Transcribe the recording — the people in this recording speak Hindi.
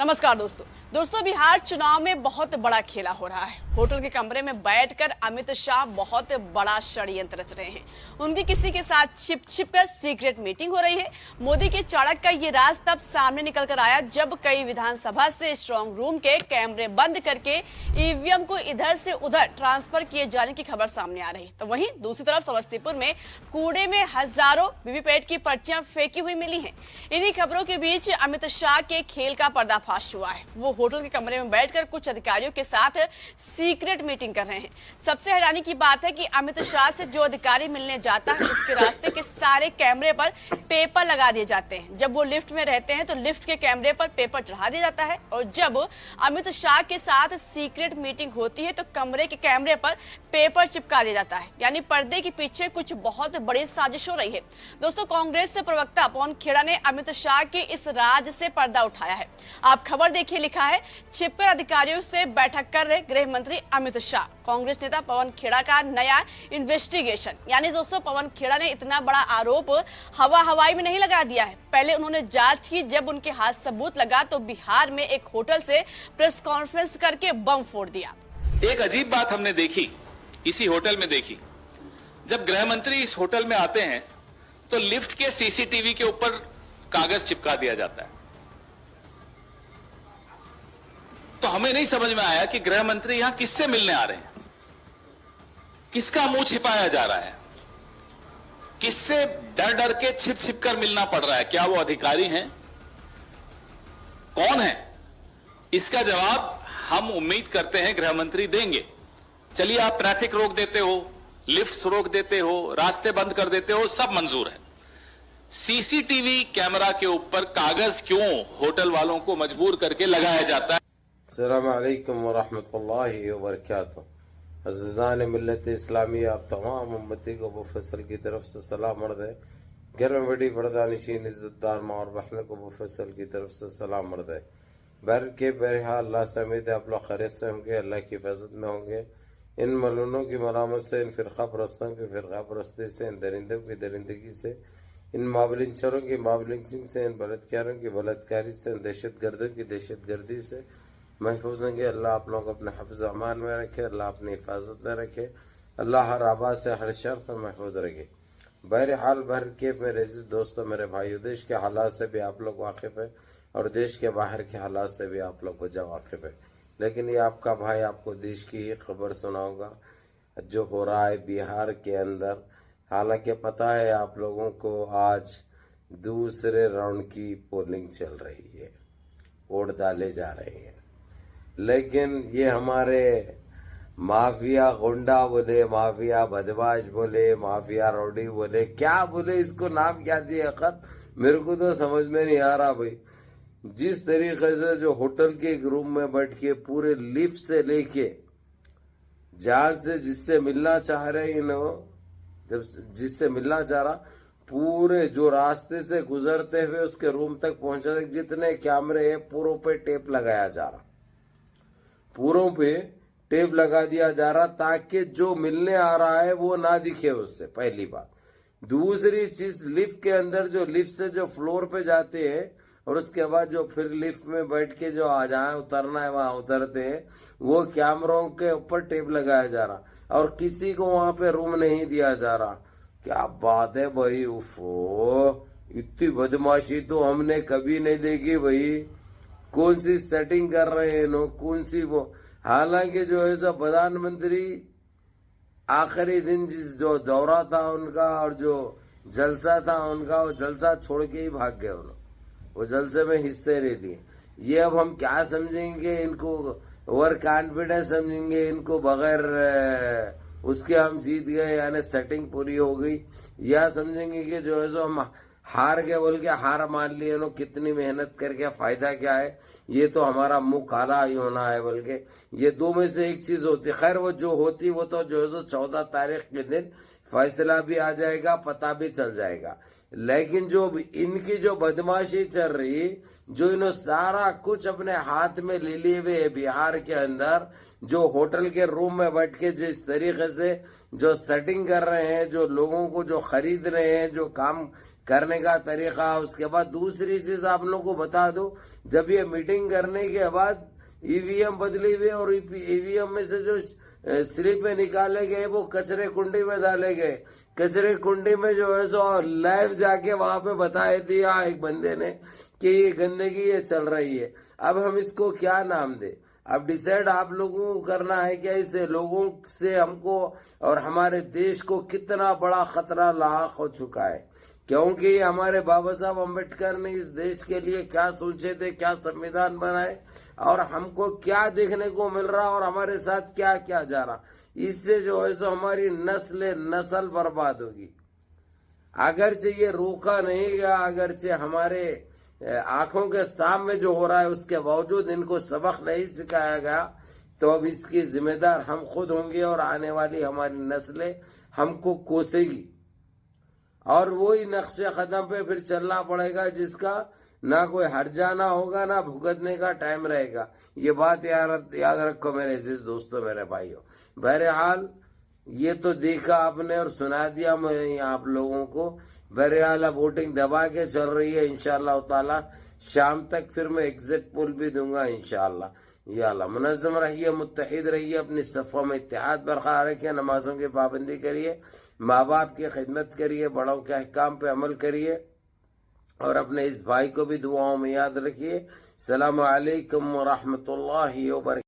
नमस्कार दोस्तों बिहार चुनाव में बहुत बड़ा खेला हो रहा है। होटल के कमरे में बैठकर अमित शाह बहुत बड़ा षड्यंत्र रच रहे हैं। उनकी किसी के साथ छिप कर सीक्रेट मीटिंग हो रही है। मोदी के चाणक्य का ये राज तब सामने निकल कर आया जब कई विधानसभा से स्ट्रांग रूम के कैमरे बंद करके ईवीएम को इधर से उधर ट्रांसफर किए जाने की खबर सामने आ रही। तो वहीं दूसरी तरफ समस्तीपुर में कूड़े में हजारों वीवीपैट की पर्चियां फेंकी हुई मिली है। इन्हीं खबरों के बीच अमित शाह के खेल का पर्दाफाश हुआ है। वो होटल के कमरे में बैठकर कुछ अधिकारियों के साथ सीक्रेट मीटिंग कर रहे हैं। सबसे हैरानी की बात है कि अमित शाह से जो अधिकारी मिलने जाता है उसके रास्ते के सारे कैमरे पर पेपर लगा दिए जाते हैं। जब वो लिफ्ट में रहते हैं तो लिफ्ट के कैमरे पर पेपर चढ़ा दिया जाता है और जब अमित शाह के साथ सीक्रेट मीटिंग होती है तो कमरे के कैमरे पर पेपर चिपका दिया जाता है। यानी पर्दे के पीछे कुछ बहुत बड़ी साजिश हो रही है। दोस्तों, कांग्रेस से प्रवक्ता पवन खेड़ा ने अमित शाह के इस राज से पर्दा उठाया है। आप खबर देखिए, लिखा है छिपकर अधिकारियों से बैठक कर रहे गृह मंत्री अमित शाह। कांग्रेस नेता पवन खेड़ा का नया इन्वेस्टिगेशन। यानी दोस्तों, पवन खेड़ा ने इतना बड़ा आरोप हवाई में नहीं लगा दिया है। पहले उन्होंने जांच की। जब उनके हाथ सबूत लगा तो बिहार में एक होटल से प्रेस कॉन्फ्रेंस करके बम फोड़ दिया। एक अजीब बात हमने देखी, इसी होटल में देखी। जब गृह मंत्री इस होटल में आते हैं तो लिफ्ट के सीसीटीवी के ऊपर कागज चिपका दिया जाता है। तो हमें नहीं समझ में आया कि गृह मंत्री यहां किससे मिलने आ रहे हैं, किसका मुंह छिपाया जा रहा है, किससे डर डर के छिप कर मिलना पड़ रहा है। क्या वो अधिकारी हैं, कौन है? इसका जवाब हम उम्मीद करते हैं गृह मंत्री देंगे। चलिए, आप ट्रैफिक रोक देते हो, लिफ्ट्स रोक देते हो, रास्ते बंद कर देते हो, सब मंजूर है। सीसीटीवी कैमरा के ऊपर कागज क्यों होटल वालों को मजबूर करके लगाया जाता है? अस्सलाम वालेकुम वरहमतुल्लाहि वबरकातुहू। अज़ीज़ान मिल्लत इस्लामी, आप तमाम उम्मती को मुफस्सल की तरफ से सलाम अर्ज़ है। घर में बड़ी पर्दानिशीन इज़्ज़तदार माँ और बहन को मुफस्सल की तरफ से सलाम अर्ज़ है। बहरहाल अल्लाह से उम्मीद है आप लोग खैरियत से होंगे, अल्लाह की हिफाजत में होंगे। इन मलूनों की मलामत से, इन फ़िरक़ा परस्तों की फ़िरक़ा परस्ती से, इन दरिंदों की दरिंदगी से, इन माबलिंचरों की माबलिंचिंग से, इन बलात्कारों की बलात्कारी से, इन दहशतगर्दों की दहशतगर्दी से महफूज होंगे। अल्लाह आप लोग अपने हफ्ज़ अमान में रखे, अल्लाह अपनी हिफाजत में रखे, अल्लाह हर आबा से हर शर से महफूज रखे। बहरहाल बहरकैफ मेरे अज़ीज़ दोस्तों, मेरे भाइयों, देश के हालात से भी आप लोग वाकिफ़ है और देश के बाहर के हालात से भी आप लोग वजह वाकिफ़ है। लेकिन ये आपका भाई आपको देश की ही खबर सुनाऊंगा जो हो रहा है बिहार के अंदर। हालांकि पता है आप लोगों को, आज दूसरे राउंड की पोलिंग चल रही है, वोट डाले जा रहे हैं। लेकिन ये हमारे माफिया गुंडा बोले, माफिया बदमाश बोले, माफिया रौडी बोले, क्या बोले, इसको नाम क्या दिए अखर, मेरे को तो समझ में नहीं आ रहा भाई। जिस तरीके से जो होटल के एक रूम में बैठ के पूरे लिफ्ट से लेके जहां से जिससे मिलना चाह रहे हैं, जब जिससे मिलना चाह रहा, पूरे जो रास्ते से गुजरते हुए उसके रूम तक पहुंचा, जितने कैमरे हैं पूरों पे टेप लगाया जा रहा, पूरों पे टेप लगा दिया जा रहा ताकि जो मिलने आ रहा है वो ना दिखे उससे, पहली बात। दूसरी चीज, लिफ्ट के अंदर जो लिफ्ट से जो फ्लोर पे जाते हैं और उसके बाद जो फिर लिफ्ट में बैठ के जो आ जहाँ उतरना है वहां उतरते हैं, वो कैमरों के ऊपर टेप लगाया जा रहा और किसी को वहां पे रूम नहीं दिया जा रहा। क्या बात है भाई, उफो, इतनी बदमाशी तो हमने कभी नहीं देखी भाई। कौन सी सेटिंग कर रहे हैं लोग, कौन सी वो। हालांकि जो है सो प्रधानमंत्री आखिरी दिन जिस जो दौरा था उनका और जो जलसा था उनका, वो जलसा छोड़ के ही भाग गए उन्होंने, वो जलसे में हिस्से ले लिए। ये अब हम क्या समझेंगे, इनको ओवर कॉन्फिडेंस समझेंगे, इनको बगैर उसके हम जीत गए यानी सेटिंग पूरी हो गई, या समझेंगे कि जो है सो हम हार गए बोल के हार मान लिए लोग, कितनी मेहनत करके फायदा क्या है, ये तो हमारा मुंह काला ही होना है बोल के। ये दो में से एक चीज होती। खैर वो जो होती वो तो जो है सो 14 तारीख के दिन फैसला भी आ जाएगा, पता भी चल जाएगा। लेकिन जो इनकी जो बदमाशी चल रही, जो इन्होंने सारा कुछ अपने हाथ में ले लिए हुए बिहार के अंदर, जो होटल के रूम में बैठ के जिस तरीके से जो सेटिंग कर रहे हैं, जो लोगों को जो खरीद रहे हैं, जो काम करने का तरीका। उसके बाद दूसरी चीज आप लोगों को बता दो, जब ये मीटिंग करने के बाद ईवीएम बदली हुई और ईवीएम में से जो स्लिप निकाले गए वो कचरे कुंडी में डाले गए। कचरे कुंडी में जो है सो लाइव जाके वहां पे बताए दिया एक बंदे ने कि ये गंदगी ये चल रही है। अब हम इसको क्या नाम दे, अब डिसाइड आप लोगों को करना है कि इससे लोगों से हमको और हमारे देश को कितना बड़ा खतरा लाक हो चुका है। क्योंकि हमारे बाबा साहब अम्बेडकर ने इस देश के लिए क्या सोचे थे, क्या संविधान बनाए और हमको क्या देखने को मिल रहा और हमारे साथ क्या क्या जा रहा। इससे जो है सो हमारी नस्ल बर्बाद होगी। अगरचे ये रोका नहीं गया, अगरचे हमारे आंखों के सामने जो हो रहा है उसके बावजूद इनको सबक नहीं सिखाया गया, तो अब इसकी जिम्मेदार हम खुद होंगे और आने वाली हमारी नस्लें हमको कोसेगी और वही नक्शे कदम पे फिर चलना पड़ेगा जिसका ना कोई हट जाना होगा ना भुगतने का टाइम रहेगा। ये बात याद रखो मेरे अजीज दोस्तों, मेरे भाइयों। बहरहाल ये तो देखा आपने और सुना दिया मैं आप लोगों को। बहरहाल अब वोटिंग दबा के चल रही है। इंशाअल्लाह ताला शाम तक फिर मैं एग्जिट पोल भी दूंगा इंशाअल्लाह। या अल्लाह मुनज़्ज़म रहिए, मुत्तहिद रहिए, अपनी सफ़ों में इत्तेहाद बरकरार रखिए, नमाजों की पाबंदी करिए, माँ बाप की खिदमत करिए, बड़ों के अहकाम पे अमल करिए और अपने इस भाई को भी दुआओं में याद रखिए। सलाम अलैकुम व रहमतुल्लाहि व बरकातहू।